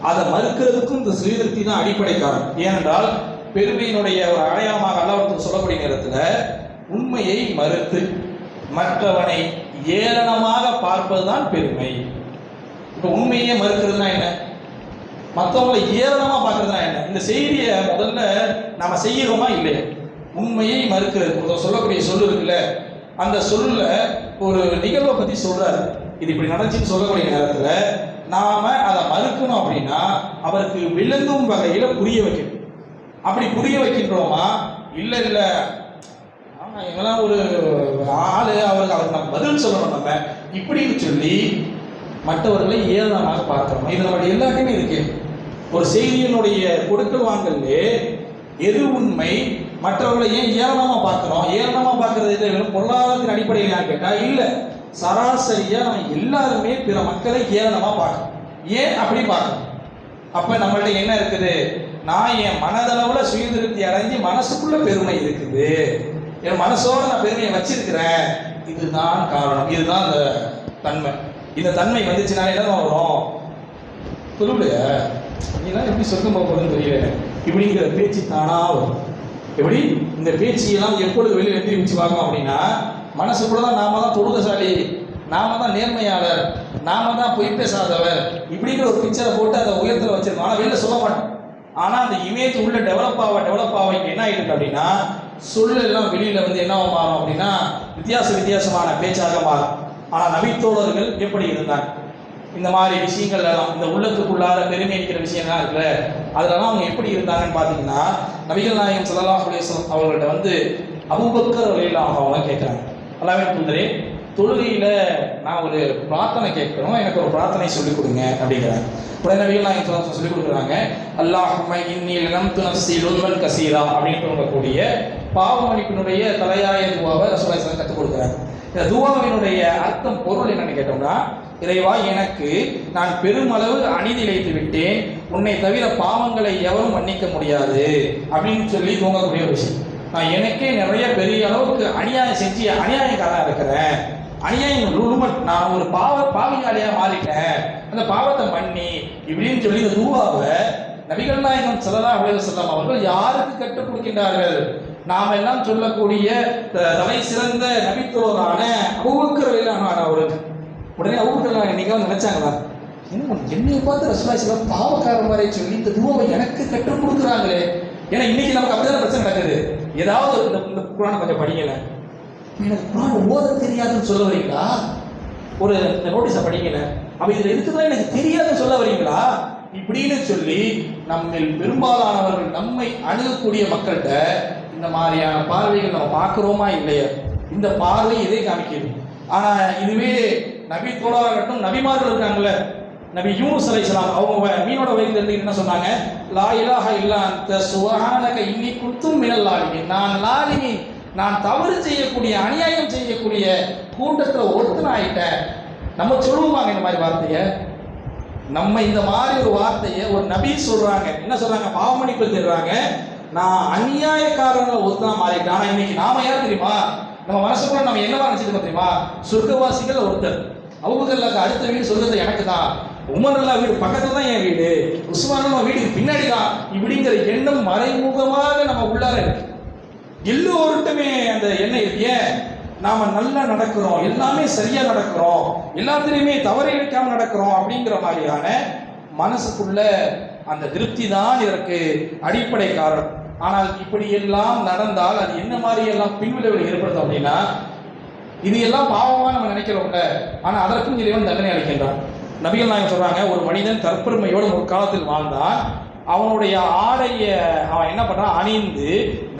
அதை மறுக்கிறதுக்கும் இந்த சுயதிருப்தி தான் அடிப்படை காரணம். ஏனென்றால் பெருமையினுடைய ஒரு அடையாளமாக அல்லாஹ் சொல்லக்கூடிய நேரத்தில் உண்மையை மறுத்து மற்றவனை ஏளனமாக பார்ப்பதுதான் பெருமை. இப்போ உண்மையே மறுக்கிறதுனா என்ன, மற்றவங்களை ஏளனமா பார்க்கறதுனா என்ன? இந்த செய்தியை முதல்ல நாம செய்யறோமா இல்லையா? உண்மையை மறுக்கிறது சொல்லக்கூடிய சொல்லு இருக்குல்ல, அந்த சொல்ல ஒரு நிகழ்வை பத்தி சொல்றாரு, இது இப்படி நடந்துச்சுன்னு சொல்லக்கூடிய நேரத்துல நாம அதை மறுக்கணும் அப்படின்னா அவருக்கு விளங்கும் வகையில புரிய வைக்கணும். அப்படி புரிய வைக்கின்றோமா, இல்ல இல்ல எங்கெல்லாம் ஒரு ஆளு அவருக்கு நம்ம பதில் சொல்லணும் நம்ம இப்படின்னு சொல்லி மற்றவர்களை ஏளனமாக பார்க்கிறோம். இது நம்மளுடைய எல்லாத்தையுமே இருக்கு. ஒரு செய்தியினுடைய கொடுக்கல் வாங்கலே எது உண்மை, மற்றவர்களை ஏன் ஏளனமா பார்க்கிறோம்? ஏளனமா பார்க்கறது வெறும் பொருளாதாரத்தின் அடிப்படையில் கேட்டா இல்ல, சராசரியா நம்ம எல்லாருமே பிற மக்களை ஏளனமா பார்க்கணும். ஏன் அப்படி பார்க்கணும்? அப்ப நம்மள்ட்ட என்ன இருக்குது, நான் என் மனதளவுல சுயதிருப்தி அடைஞ்சு மனசுக்குள்ள பெருமை இருக்குது, என் மனசோட நான் பெருமையை வச்சிருக்கிறேன், இதுதான் காரணம், இதுதான் அந்த தன்மை. இந்த தன்மை வந்துச்சுனாலே என்ன வரும், சொல்லுலையா நீலாம் எப்படி சொர்க்கம் போகுதுன்னு தெரியல, இப்படிங்கிற பேச்சு தானா வரும். எப்படி இந்த பேச்சியெல்லாம் எப்பொழுது வெளியில் எப்படி வச்சு பார்க்கணும் அப்படின்னா, மனசுக்குள்ள தான் நாம தான் தொழுகசாலி, நாம தான் நேர்மையாளர், நாம தான் பொய் பேசாதவர், இப்படிங்கிற ஒரு பிக்சரை போட்டு அதை உயரத்தில் வச்சிருக்கோம். ஆனால் வெளியில் சொல்ல மாட்டோம். ஆனால் அந்த இமேஜ் உள்ள டெவலப் ஆக என்ன ஆயிருக்கு அப்படின்னா, சொல்லெல்லாம் வெளியில வந்து என்ன மாறும் அப்படின்னா வித்தியாசமான பேச்சாக மாறும். ஆனால் நபித்தோழர்கள் எப்படி இருந்தாங்க, இந்த மாதிரி விஷயங்கள் எல்லாம் இந்த உள்ளத்துக்குள்ளார பெருமை அடிக்கிற விஷயம்லாம் இருக்குல்ல, அதெல்லாம் அவங்க எப்படி இருந்தாங்கன்னு பார்த்தீங்கன்னா, நபிகள் நாயகம் ஸல்லல்லாஹு அலைஹி வஸல்லம் அவங்கள்ட்ட வந்து அபூபக்கர் ரலியல்லாஹு அன்ஹு அவங்க கேட்குறாங்க, அல்லாஹ்வின் தூதரே தொழுகையில நான் ஒரு பிரார்த்தனை கேட்கணும், எனக்கு ஒரு பிரார்த்தனை சொல்லிக் கொடுங்க அப்படிங்கிறாங்க. உடனே நபிகள் நாயகம் சொல்லிக் கொடுக்குறாங்க, அல்லாஹும்ம இன்னி லம்து நஃப்ஸி லுல்மன் கஸீரா அப்படின்னு சொல்லக்கூடிய பாவ மன்னிப்பினுடைய தலையாய துவாவை ரசூலுல்லாஹி ஸல்லல்லாஹு அலைஹி வஸல்லம் கற்றுக் கொடுக்குறாங்க. இந்த துவாவினுடைய அர்த்தம் பொருள் என்னன்னு கேட்டோம்னா, இறைவா எனக்கு நான் பெருமளவு அநீதி இழைத்து விட்டேன், உன்னை தவிர பாவங்களை எவரும் மன்னிக்க முடியாது அப்படின்னு சொல்லி தூங்கக்கூடிய ஒரு விஷயம். நான் எனக்கே நிறைய பெரிய அளவுக்கு அநியாயம் செஞ்சு அநியாயக்காரன் இருக்கிறேன், அநியாயம் லுல்மன், நான் ஒரு பாவியாளியா மாறிட்டேன், அந்த பாவத்தை மன்னி இப்படின்னு சொல்லி இந்த துவாவை நபிகள் நாயகம் ஸல்லல்லாஹு அலைஹி வஸல்லம் அவர்கள் யாருக்கு கற்றுக் கொடுக்கின்றார்கள்? நாம் எல்லாம் சொல்லக்கூடிய தலை சிறந்த நபித்தோரான அபூபக்கர் ரலியல்லாஹு அன்ஹு அவருக்கு. உடனே அபூபக்கர் நீங்க நினைச்சாங்களா, என்னைய பார்த்து ரசூலுல்லாஹி ஸல்லல்லாஹு அலைஹி வஸல்லம் பாவக்காரன் மாதிரி சொல்லி இந்த துவாவை எனக்கு கற்றுக் கொடுக்குறாங்களே. ஏன்னா இன்னைக்கு நமக்கு அப்படிதான் பிரச்சனை நடக்குது. ஏதாவது இந்த குர்ஆனை கொஞ்சம் படிக்கல, எனக்கு குர்ஆன் ஓத தெரியாதுன்னு சொல்ல வரீங்களா, ஒரு நோட்டீஸை படிக்கல, அப்ப இதுல இருக்குதான் எனக்கு தெரியாதுன்னு சொல்ல வரீங்களா, இப்படின்னு சொல்லி நம்மில் பெரும்பாலானவர்கள் நம்மை அணுகக்கூடிய மக்கள்கிட்ட இந்த மாதிரியான பார்வைகள் நம்ம பார்க்கிறோமா இல்லையா? இந்த பார்வை இதை காமிக்கிறது. ஆனா இதுவே நபி தோழராகட்டும் நபிமார்கள் இருக்காங்கல்ல, நபி யூனுஸ் அலைஹிஸ்ஸலாம் அவங்க மீனோட வயிற்றிலிருந்து என்ன சொன்னாங்க, லா இலாஹ இல்லா அன்த சுப்ஹானக இன்னி குன்து மினல் லாலிமீன், நான் லாலிமீன், நான் தவறு செய்யக்கூடிய அநியாயம் செய்யக்கூடிய கூட்டத்தில் ஒருத்தன் ஆயிட்டேன். நம்ம சொல்லுவாங்க இந்த மாதிரி வார்த்தையை, நம்ம இந்த மாதிரி ஒரு வார்த்தையை ஒரு நபி சொல்றாங்க, என்ன சொல்றாங்க, பாவமன்னிப்பு தர்றாங்க, நான் அநியாயக்காரங்களை ஒருத்தனா மாறிட்டேன். ஆனா இன்னைக்கு நாம யார் தெரியுமா, நம்ம மனசுக்குள்ள நம்ம என்னவா நினைச்சிருக்கோம் தெரியுமா? சொர்க்கவாசிகள் ஒருத்தர், அபூபக்கருக்கு அடுத்த வீடு சொர்க்கத்தை எனக்கு தான், உமர்லா வீடு பக்கத்துல தான் என் வீடு, உஸ்மான் வீட்டுக்கு பின்னாடி தான், இப்படிங்கிற எண்ணம் மறைமுகமாக நம்ம உள்ளார இருக்கு. எல்லோருட்டுமே அந்த எண்ணம் இருக்கு. ஏன்? நாம நல்லா நடக்கிறோம், எல்லாமே சரியா நடக்கிறோம், எல்லாத்திலையுமே தவறு இழைக்காம நடக்கிறோம் அப்படிங்கிற மாதிரியான மனசுக்குள்ள அந்த திருப்தி தான் இதற்கு அடிப்படை காரணம். ஆனால் இப்படி எல்லாம் நடந்தால் அது என்ன மாதிரி எல்லாம் பின்விளைவுகள் ஏற்படுத்தும் அப்படின்னா, இது எல்லாம் பாவமா நம்ம நினைக்கிறோம்ல, ஆனா அதற்கும் இறைவன் தண்டனை அளிக்கின்றான். நபிகள் நாயகம் சொல்றாங்க, ஒரு மனிதன் தற்பெருமையோடு ஒரு காலத்தில் வாழ்ந்தான், அவனுடைய ஆடைய அவன் என்ன பண்றான், அணிந்து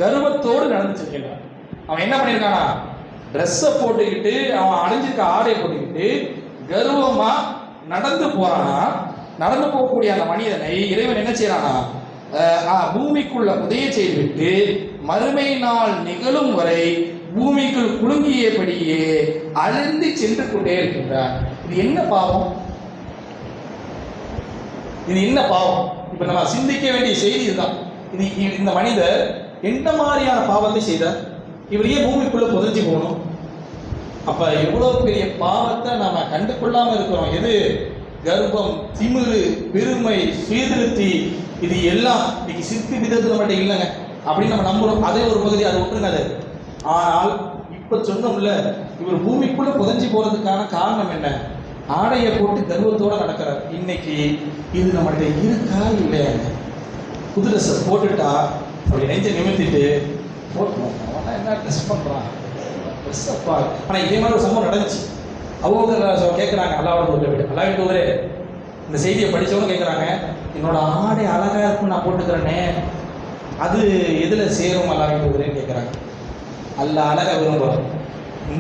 கர்வத்தோடு நடந்து செல்கின்றான். அவன் என்ன பண்ணியிருக்கானா, ட்ரெஸ்ஸை போட்டுக்கிட்டு, அவன் அணிஞ்சிருக்க ஆடையை போட்டுக்கிட்டு கர்வமா நடந்து போறானா. நடந்து போகக்கூடிய அந்த மனிதனை இறைவன் என்ன செய்யறானா, பூமிக்குள்ள புதைய செய்துவிட்டு மறுமை நாள் நிகழும் வரை பூமிக்குள் குலுங்கியபடியே அழிந்து சென்று கொண்டே இருக்கின்றார். இது என்ன பாவம்? இது என்ன பாவம்? இப்ப நம்ம சிந்திக்க வேண்டிய செய்தி இதுதான். இது இந்த மனிதர் என்ன மாதிரியான பாவத்தை செய்தார்? இவர் ஏன் பூமிக்குள்ள புதைஞ்சு போகணும்? அப்ப எவ்வளவு பெரிய பாவத்தை நாம கண்டுகொள்ளாம இருக்கிறோம். எது? கர்ப்பம், திமிரு, பெருமை, சுயதிருப்தி, இது எல்லாம் இன்னைக்கு சிற்பி விதத்துல மட்டும் இல்லைங்க அப்படின்னு நம்ம நம்புறோம். அதே ஒரு பகுதி, அதை விட்டுருங்க. அது ஆனால் இப்ப சொன்னோம்ல, இவர் பூமிக்குள்ள புதைஞ்சு போறதுக்கான காரணம் என்ன? ஆடையை போட்டு கர்வத்தோட நடக்கிறார். இன்னைக்கு இது நம்மகிட்ட இருக்கா இல்லையா? புது ட்ரெஸ் போட்டுட்டா அப்படி நெஞ்ச நிமித்திட்டு போட்டோம், அவன் என்ன ட்ரெஸ் பண்றான், ட்ரெஸ் அப்பா. ஆனா இதே மாதிரி ஒரு சம்பவம் நடந்துச்சு. அவங்க கேட்குறாங்க, அல்லாஹ்வுடைய தூதரே, இந்த செய்தியை படித்தவங்க கேட்குறாங்க, என்னோட ஆடை அழகாக இருக்கும், நான் போட்டுக்கிறேனே, அது எதில் சேரும் அல்லாஹ்வுடைய தூதரேன்னு கேட்குறாங்க. அல்லாஹ் அழகாக விரும்புகிறோம்,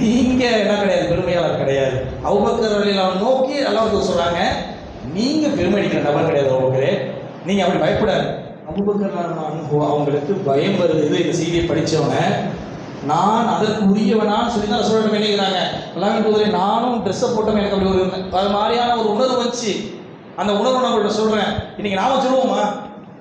நீங்கள் என்ன கிடையாது, பெருமையாளர் கிடையாது. அபூபக்கர் ரலியல்லாஹு நோக்கி அல்லாஹ் சொல்கிறாங்க, நீங்கள் பெருமை அடிக்கிற நபர் கிடையாது அபூபக்கரே, நீங்கள் அப்படி பயப்படாது. அபூபக்கர் அவங்களுக்கு பயம் வருது. இந்த செய்தியை படித்தவங்க, நான் அதற்கு உரியவனான்னு சொல்லி தான் ரசூலுல்லாஹ் நினைக்கிறாங்க. அல்லாஹ்வின் தூதரே, நானும் ட்ரெஸ்ஸை போட்டோம், எனக்கு அப்படி ஒரு அது மாதிரியான ஒரு உணர்வு வந்துச்சு. அந்த உணர்வு நான் உங்கள்கிட்ட சொல்றேன். இன்னைக்கு நாம சொல்லுவோமா?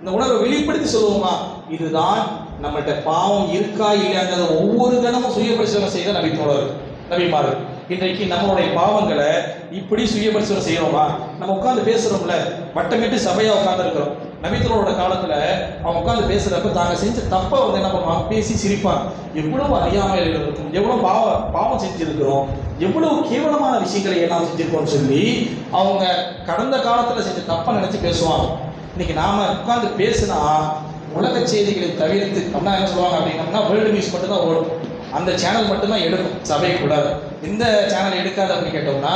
இந்த உணர்வை வெளிப்படுத்தி சொல்லுவோமா? இதுதான் நம்மகிட்ட பாவம் இருக்கா இல்லையாங்கிறத ஒவ்வொரு தினமும் சுய பரிசோதனை செய்த நபிமார்கள். இன்றைக்கு நம்மளுடைய பாவங்களை இப்படி சுய பரிசோதனை செய்யறோமா? நம்ம உட்காந்து பேசுறோம்ல, வட்டமிட்டு சபையா உட்கார்ந்து இருக்கிறோம். நபித்தோட காலத்துல அவங்க உட்காந்து பேசுறப்ப தாங்க செஞ்ச தப்ப வந்து என்ன பண்ணுவாங்க, பேசி சிரிப்பாங்க. எவ்வளவு அறியாமையில் இருக்கும், எவ்வளவு பாவம் செஞ்சிருக்கிறோம், எவ்வளவு கேவலமான விஷயங்களை எல்லாம் செஞ்சிருக்கோம்னு சொல்லி அவங்க கடந்த காலத்துல செஞ்ச தப்ப நினைச்சு பேசுவாங்க. இன்னைக்கு நாம உட்காந்து பேசினா உலக செய்திகளை தவிர்த்து அப்படின்னா என்ன சொல்லுவாங்க அப்படின்னா, வேர்ல்டு நியூஸ் மட்டும் தான் ஓடும், அந்த சேனல் மட்டும்தான் எடுக்கும், சபைக்குள்ளாது. எந்த சேனல் எடுக்காது அப்படின்னு கேட்டோம்னா,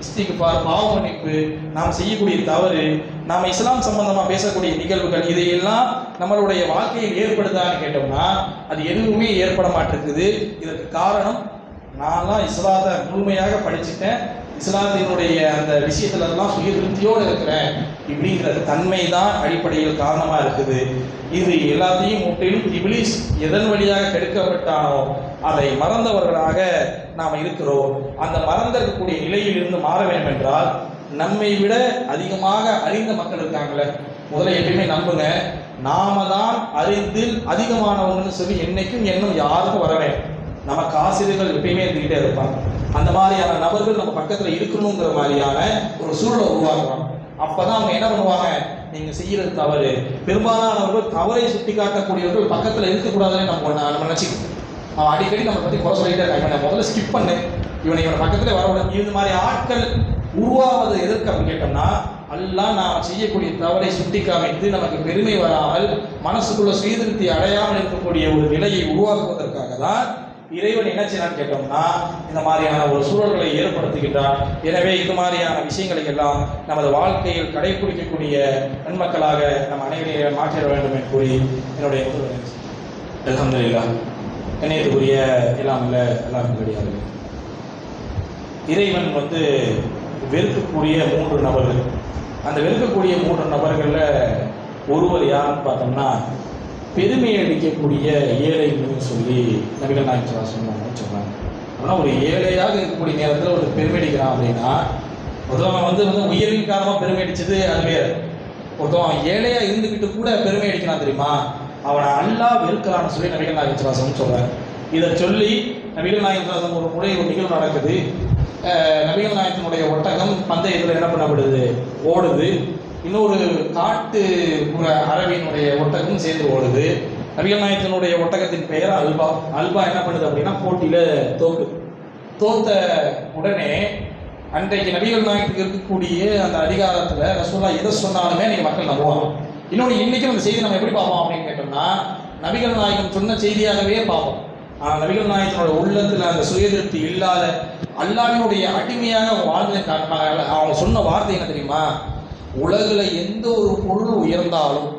இஸ்திக்ஃபார், பாவ மன்னிப்பு, நாம் செய்யக்கூடிய தவறு, நாம் இஸ்லாம் சம்பந்தமாக பேசக்கூடிய நிகழ்வுகள், இதையெல்லாம் நம்மளுடைய வாழ்க்கையில் ஏற்படுதான்னு கேட்டோம்னா அது எதுவுமே ஏற்பட மாட்டேங்குது. இதற்கு காரணம், நான்லாம் இஸ்லாத்தை முழுமையாக படிச்சுட்டேன், இஸ்லாத்தினுடைய அந்த விஷயத்துலலாம் சுய திருப்தியோடு இருக்கிறேன் இப்படிங்கிற தன்மை தான் அடிப்படையில் காரணமாக இருக்குது. இது எல்லாத்தையும் முற்றிலும் இப்லீஸ் எதன் வழியாக கெடுக்கப்பட்டானோ அதை மறந்தவர்களாக நாம் இருக்கிறோம். அந்த மறந்திருக்கக்கூடிய நிலையில் இருந்து மாற வேண்டும் என்றால், நம்மை விட அதிகமாக அறிந்த மக்கள் இருக்காங்களே, முதல்ல எப்பயுமே நம்புங்க, நாம தான் அறிந்தில் அதிகமானவங்கன்னு சொல்லி என்னைக்கும் எண்ணம் யாருக்கும் வர வேண்டும். நமக்கு ஆசிரியர்கள் எப்பயுமே இருந்துகிட்டே இருப்பாங்க. அந்த மாதிரியான நபர்கள் நம்ம பக்கத்துல இருக்கணுங்கிற மாதிரியான ஒரு சூழலை உருவாக்குறோம். அப்பதான் அவங்க என்ன பண்ணுவாங்க, நீங்க செய்யறது தவறு. பெரும்பாலானவர்கள் தவறை சுட்டி காட்டக்கூடியவர்கள் பக்கத்துல இருக்கக்கூடாதுன்னு நம்ம நினைச்சுக்கணும். அவன் அடிக்கடி நம்ம பத்தி குறை சொல்லிட்டே இருக்காங்க, இவனை முதல்ல ஸ்கிப் பண்ணு, இவனை பக்கத்துல வரக்கூடாது. இந்த மாதிரி ஆட்கள் உருவாவது எதற்கு அப்படின்னு கேட்டோம்னா, அல்லாஹ் நாம் செய்யக்கூடிய தவறை சுட்டி காமித்து நமக்கு பெருமை வராமல் மனசுக்குள்ள சுயதிருப்தி அடையாமல் இருக்கக்கூடிய ஒரு நிலையை உருவாக்குவதற்காக தான் இறைவன் என்ன செய்யறான்னு கேட்டோம்னா இந்த மாதிரியான ஒரு சூழல்களை ஏற்படுத்துகின்றான். எனவே இது மாதிரியான விஷயங்களை எல்லாம் நமது வாழ்க்கையில் கடைபிடிக்கக்கூடிய நன்மக்களாக நம் அனைவரையும் மாற்றிட வேண்டும் என்று கூறி என்னுடைய அல்ஹம்துலில்லாஹ். கண்ணியத்துக்குரிய எல்லாம் இல்லை எல்லாம் கிடையாது. இறைவன் வெறுக்கக்கூடிய 3 நபர்கள். அந்த வெறுக்கக்கூடிய 3 நபர்களில் ஒருவர் யாருன்னு பார்த்தோம்னா, பெருமை அளிக்கக்கூடிய ஏழைன்னு சொல்லி நபிகள் நாயகம் ஸல்லல்லாஹு சொன்னாங்க. ஆனால் ஒரு ஏழையாக இருக்கக்கூடிய நேரத்தில் ஒரு பெருமை அடிக்கிறான் அப்படின்னா, ஒருத்தவன் உயர்வின் காரணமாக பெருமை அடிச்சது அது வேறு. ஒருத்தவன் ஏழையா இருந்துக்கிட்டு கூட பெருமை அடிக்கிறான் தெரியுமா, அவனை அல்லாஹ் வெறுக்கிறான்னு சொல்லி நபிகள் நாயகம் ஸல்லல்லாஹு சொல்றாங்க. இதை சொல்லி நபிகள் நாயகம் ஒரு முறை ஒரு நிகழ்வு நடக்குது. நபிகள் நாயகத்தினுடைய ஒட்டகம் பந்தயத்தில் என்ன பண்ணப்படுது, ஓடுது. இன்னொரு காட்டு அரபியினுடைய ஒட்டகம் சேர்ந்து ஓடுது. நபிகள் நாயகத்தினுடைய ஒட்டகத்தின் பெயர் அல்பா. அல்பா என்ன பண்ணுது அப்படின்னா போட்டியில தோத்த உடனே அன்றைக்கு நபிகள் நாயகத்துக்கு இருக்கக்கூடிய அந்த அதிகாரத்துல ரசூலுல்லாஹ் எதை சொன்னாலுமே நீங்க மக்கள் நம்புவாங்க. இன்னொன்று இன்னைக்கும் அந்த செய்தி நம்ம எப்படி பார்ப்போம் அப்படின்னு கேட்டோம்னா, நபிகள் நாயகம் சொன்ன செய்தியாகவே பார்ப்போம். ஆனால் நபிகள் நாயகத்தினுடைய உள்ளத்தில் அந்த சுயதிருப்தி இல்லாத அல்லாஹ்வினுடைய அடிமையாக வாழ்ந்ததன் காரணமாக அவங்க சொன்ன வார்த்தை என்ன தெரியுமா, உலகில் எந்த ஒரு பொருள் உயர்ந்தாலும்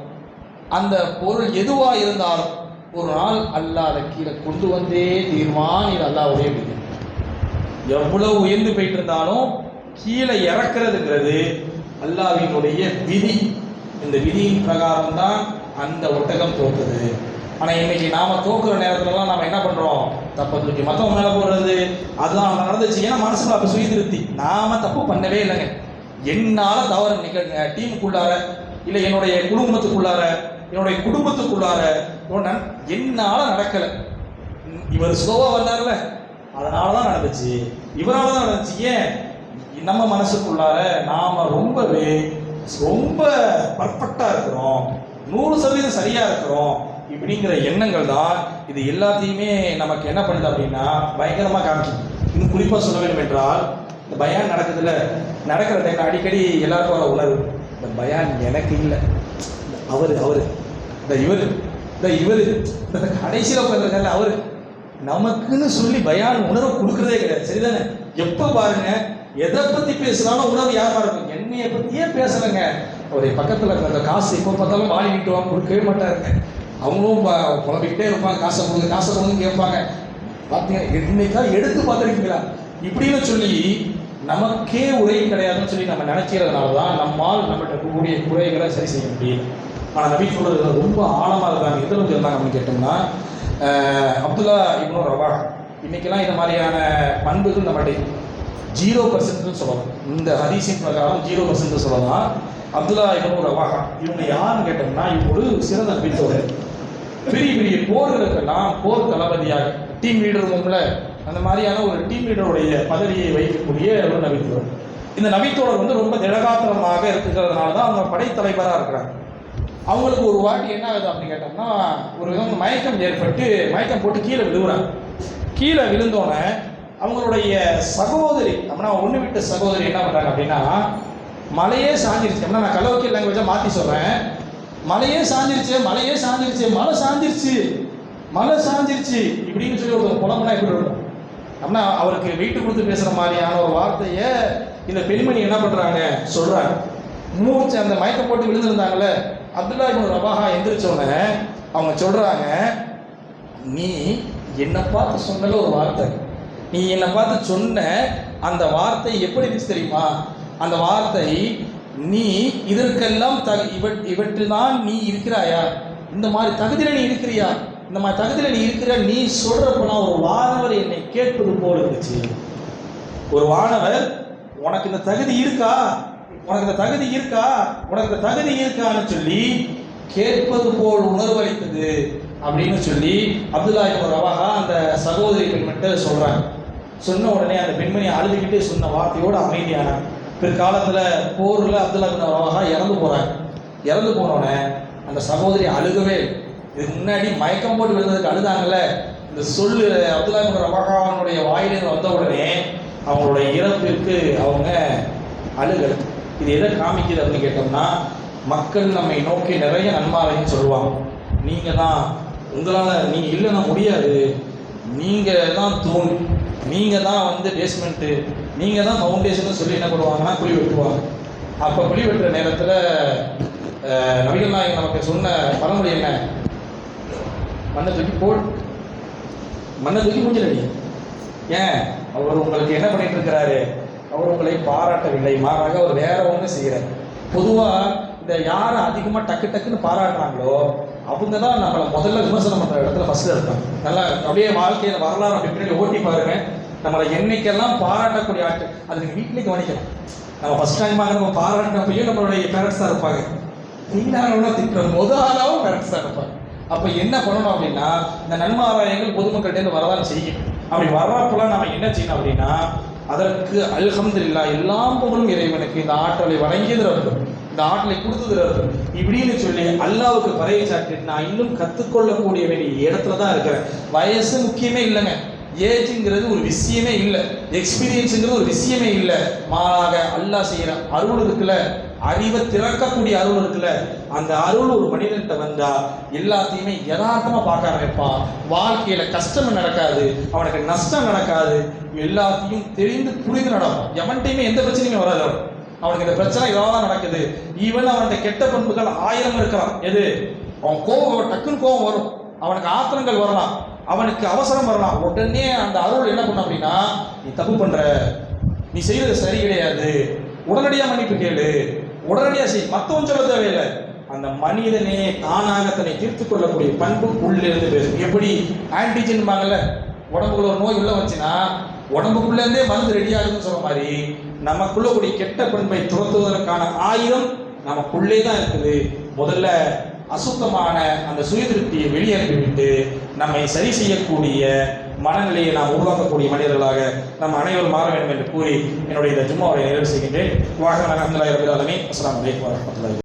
அந்த பொருள் எதுவாக இருந்தாலும் ஒரு நாள் அல்லாஹ் அதை கீழே கொண்டு வந்தே தீர்மான். இது அல்லாஹ்வுடைய விதி. எவ்வளவு உயர்ந்து போயிட்டு இருந்தாலும் கீழே இறக்குறதுங்கிறது அல்லாஹ்வினுடைய விதி. இந்த விதியின் பிரகாரம் தான் அந்த ஒட்டகம் தோக்குது. ஆனால் இன்னைக்கு நாம தோக்குற நேரத்துலலாம் நம்ம என்ன பண்றோம், தப்பை தூக்கி மற்றவங்க மேலே போடுறது. அதுதான் நடந்துச்சு. ஏன்னா மனசுல அப்போ சுயதிருப்தி, நாம தப்பு பண்ணவே இல்லைங்க, என்னால் தவறு நிகழ்ங்க டீமுக்குள்ளார இல்லை என்னுடைய குடும்பத்துக்குள்ளார என்னுடைய குடும்பத்துக்குள்ளார என்னால் நடக்கலை. இவர் ஸ்லோவாக வந்தார்ல அதனால தான் நடந்துச்சு, இவரால் தான் நடந்துச்சு. ஏன் நம்ம மனசுக்குள்ளார நாம ரொம்ப பர்ஃபெக்டாக இருக்கிறோம், 100% சரியாக இருக்கிறோம் இப்படிங்கிற எண்ணங்கள் தான் இது எல்லாத்தையுமே நமக்கு என்ன பண்ணுது அப்படின்னா பயங்கரமாக காமிக்கும். இன்னும் குறிப்பாக சொல்ல வேண்டும் என்றால், இந்த பயான் நடக்குதுல்ல, நடக்கிற டைம் அடிக்கடி எல்லாருக்கும் வர உணர்வு, இந்த பயான் எனக்கு இல்லை, இவர் கடைசியில் உட்காந்துருக்காரு அவர் நமக்குன்னு சொல்லி பயான் உணர்வு கொடுக்குறதே கிடையாது. சரிதானே? எப்போ பாருங்க எதை பற்றி பேசுனாலும் உணர்வு யாரா இருக்கும், என்னைய பற்றியே பேசலைங்க. அவருடைய பக்கத்தில் இருக்கிற காசு எப்போ பார்த்தாலும் வாங்கி விட்டுவாங்க, கொடுக்கவே மாட்டாருங்க. அவங்களும் புலம்பிக்கிட்டே இருப்பாங்க, காசை கொடுங்க கேட்பாங்க. பார்த்தீங்க இன்னைக்கா எடுத்து பார்த்துருக்கீங்களா இப்படின்னு சொல்லி நமக்கே உரை கிடையாதுன்னு சொல்லி நம்ம நினைக்கிறதுனால தான் நம்மால் நம்மகிட்ட இருக்கக்கூடிய குறைகளை சரி செய்ய முடியும். ஆனால் நபி சொல்றது ரொம்ப ஆழமாக இருக்காங்க. எதில் வந்து இருந்தாங்க அப்படின்னு கேட்டோம்னா, அப்துல்லா இப்னு ரவாஹா இன்னைக்கெல்லாம் இந்த மாதிரியான பண்புகள் நம்மகிட்ட 0% சொல்லலாம். இந்த ஹதீஸின் பிரகாரம் 0% சொல்லலாம். அப்துல்லா இப்னு ரவாஹா இவங்க யாருன்னு கேட்டோம்னா, இவங்க ஒரு சிறந்த நபித்தோழர். பெரிய பெரிய போர்களுக்கெல்லாம் போர் தளபதியாக டீம் லீடரும்ல அந்த மாதிரியான ஒரு டீம் லீடருடைய பதவியை வைக்கக்கூடிய ஒரு நபித்தோழர். இந்த நபித்தோழர் வந்து ரொம்ப திடகாத்திரமாக இருக்கிறதுனால தான் அவங்க படைத்தலைவராக இருக்கிறாங்க. அவங்களுக்கு ஒரு வாட்டி என்ன ஆகுது அப்படின்னு கேட்டோம்னா, ஒரு மயக்கம் ஏற்பட்டு மயக்கம் போட்டு கீழே விழுவுறாங்க. கீழே விழுந்தோன்னே அவங்களுடைய சகோதரி அப்படின்னா ஒன்று விட்ட சகோதரி என்ன பண்ணுறாங்க அப்படின்னா, மலையே சாஞ்சிருச்சு அப்படின்னா, நான் கலோக்கிய லாங்குவேஜாக மாற்றி சொல்கிறேன், மலையே சாஞ்சிருச்சு இப்படின்னு சொல்லி ஒரு புலம்புனா எப்படி இருக்கும் அப்படின்னா, அவருக்கு வீட்டு கொடுத்து பேசுகிற மாதிரியான ஒரு வார்த்தையை இந்த பெண்மணி என்ன பண்ணுறாங்க சொல்கிறாங்க. மூச்சு அந்த மயக்கம் போட்டு விழுந்திருந்தாங்களே, அப்துல்லா இப்னு ரவாஹா எந்திரிச்சோன்னே அவங்க சொல்கிறாங்க, நீ என்னை பார்த்து சொன்னல ஒரு வார்த்தை, நீ என்னை பார்த்து சொன்ன அந்த வார்த்தை எப்படி இருந்துச்சு தெரியுமா, அந்த வார்த்தை நீ இதற்கெல்லாம் இவற்றில் தான் நீ இருக்கிறாயா, இந்த மாதிரி தகுதியில் நீ இருக்கிறியா, இந்த மாதிரி தகுதியில் நீ இருக்கிற, நீ சொல்கிறப்பெல்லாம் ஒரு வானவர் என்னை கேட்பது போல் இருந்துச்சு. ஒரு வானவர் உனக்கு இந்த தகுதி இருக்கா, உனக்கு இந்த தகுதி இருக்கான்னு சொல்லி கேட்பது போல் உணர்வளித்தது அப்படின்னு சொல்லி அப்துல்லா இப்னு ரவாஹா அந்த சகோதரி பெண்மணிட்ட சொல்றாங்க. சொன்ன உடனே அந்த பெண்மணி அழுதுகிட்டே சொன்ன வார்த்தையோடு அமைதியானாங்க. பிற்காலத்தில் போரில் அப்துல்லா இப்னு ரவாஹா இறந்து போனோடனே அந்த சகோதரி அழுகவே, இதுக்கு முன்னாடி மயக்கம் போட்டு விழுந்ததுக்கு அழுதாங்கல்ல, இந்த சொல்லு அப்துல்லா இப்னு ரவாஹாவுடைய வாயிலிருந்து வந்த உடனே அவங்களுடைய இறப்பிற்கு அவங்க அழுகல். இது எதை காமிக்குது அப்படின்னு கேட்டோம்னா, மக்கள் நம்மை நோக்கி நிறைய நன்மாரையும் சொல்லுவாங்க, நீங்கள் தான் உங்களால் நீங்கள் இல்லைன்னா முடியாது, நீங்கள் தான் தூண், நீங்கள் தான் வந்து பேஸ்மெண்ட்டு, நீங்கள் தான் ஃபவுண்டேஷன் சொல்லி என்ன பண்ணுவாங்கன்னா குழி வெட்டுவாங்க. அப்போ குழி வெட்டுற நேரத்தில் நபிகள் நாயகம் நமக்கு சொன்ன பழமொழி என்ன, மண்ணை தூக்கி மூஞ்சிலடி. ஏன் அவர் உங்களுக்கு என்ன பண்ணிட்டு இருக்கிறாரு, அவர் உங்களை பாராட்டவில்லை, மாறாக அவர் வேற ஒன்று செய்கிறார். பொதுவாக இந்த யாரை அதிகமாக டக்குன்னு பாராட்டுறாங்களோ அவங்க தான் நம்மளை முதல்ல விமர்சனம் பண்ணுற இடத்துல ஃபர்ஸ்ட்ல இருப்பாங்க. நல்லா அப்படியே வாழ்க்கையில் வரலாறு அப்படி பின்னாடி ஓட்டி பாருங்க, நம்மளை என்னைக்கெல்லாம் பாராட்டக்கூடிய ஆட்கள், அது நீங்கள் வீட்டிலே கவனிக்கலாம். நம்ம ஃபர்ஸ்ட் டைம் நம்ம பாராட்டினப்பையும் நம்மளுடைய பேரண்ட்ஸ் தான் இருப்பாங்க, திண்டாரோட திட்டுற முதலாவும் பேரண்ட்ஸ் தான் இருப்பாங்க. அப்ப என்ன பண்ணணும் அப்படின்னா, இந்த நன்மாராயங்கள் பொதுமக்கள்கிட்ட வரதான் செய்யும். அப்படி வர்றப்பெல்லாம் நம்ம என்ன செய்யணும் அப்படின்னா, அதற்கு அல்ஹம்துலில்லாஹ் எல்லாம் புகழும் இறைவனுக்கு, இந்த ஆற்றலை வழங்கியது, இந்த ஆற்றலை கொடுத்தது இப்படின்னு சொல்லி அல்லாவுக்கு பறையை சாட்டிட்டு நான் இன்னும் கற்றுக்கொள்ளக்கூடிய வேண்டிய இடத்துல தான் இருக்கிறேன். வயசு முக்கியமே இல்லைங்க, ஏஜுங்கிறது ஒரு விஷயமே இல்லை, எக்ஸ்பீரியன்ஸுங்கிறது ஒரு விஷயமே இல்லை. மாறாக அல்லாஹ் செய்கிற அருள் இருக்குல்ல, அறிவை திறக்கக்கூடிய அருள் இருக்குல்ல, அந்த அருள் ஒரு மனிதன்கிட்ட வந்தா எல்லாத்தையுமே யதார்த்தமா பார்க்க ஆரம்பிப்பான். வாழ்க்கையில கஷ்டம் நடக்காது, அவனுக்கு நஷ்டம் நடக்காது, எல்லாத்தையும் தெரிந்து புரிந்து நடக்கும். எவன்கிட்டையுமே எந்த பிரச்சனையுமே வராது. அவனுக்கு இந்த பிரச்சனை இதான் நடக்குது. ஈவன் அவன்கிட்ட கெட்ட பண்புகள் 1000 இருக்கலாம். எது? அவன் கோபம், டக்குன்னு கோபம் வரும், அவனுக்கு ஆத்திரங்கள் வரலாம், அவனுக்கு அவசரம் வரலாம். உடனே அந்த அருள் என்ன பண்ணும் அப்படின்னா, நீ தப்பு பண்ற, நீ செய்யறது சரி கிடையாது, உடனடியாக மன்னிப்பு கேளு, உடனடியாக செய், மற்றவன் சொல்ல தேவையில்லை. அந்த மனிதனே தானாக தன்னை தீர்த்து கொள்ளக்கூடிய பண்பு உள்ளிருந்து பேசும். எப்படி ஆன்டிஜன் பாங்கல்ல, உடம்புக்குள்ள ஒரு நோய் உள்ள வந்துச்சுன்னா உடம்புக்குள்ள இருந்தே மருந்து ரெடி ஆகுதுன்னு சொல்ற மாதிரி, நமக்குள்ள கூடிய கெட்ட பண்பை துரத்துவதற்கான ஆயுதம் நமக்குள்ளே தான் இருக்குது. முதல்ல அசுத்தமான அந்த சுயதிருப்தியை வெளியேறிவிட்டு நம்மை சரி செய்யக்கூடிய மனநிலையை நாம் உருவாக்கக்கூடிய மனிதர்களாக நம் அனைவரும் மாற வேண்டும் என்று கூறி என்னுடைய இந்த ஜும்மாவை நிறைவு செய்கின்றேன். வாஹ் அல்ஹம்துலில்லாஹி ரப்பில் ஆலமீன். அஸ்ஸலாமு அலைக்கும் வரஹ்மத்துல்லாஹி.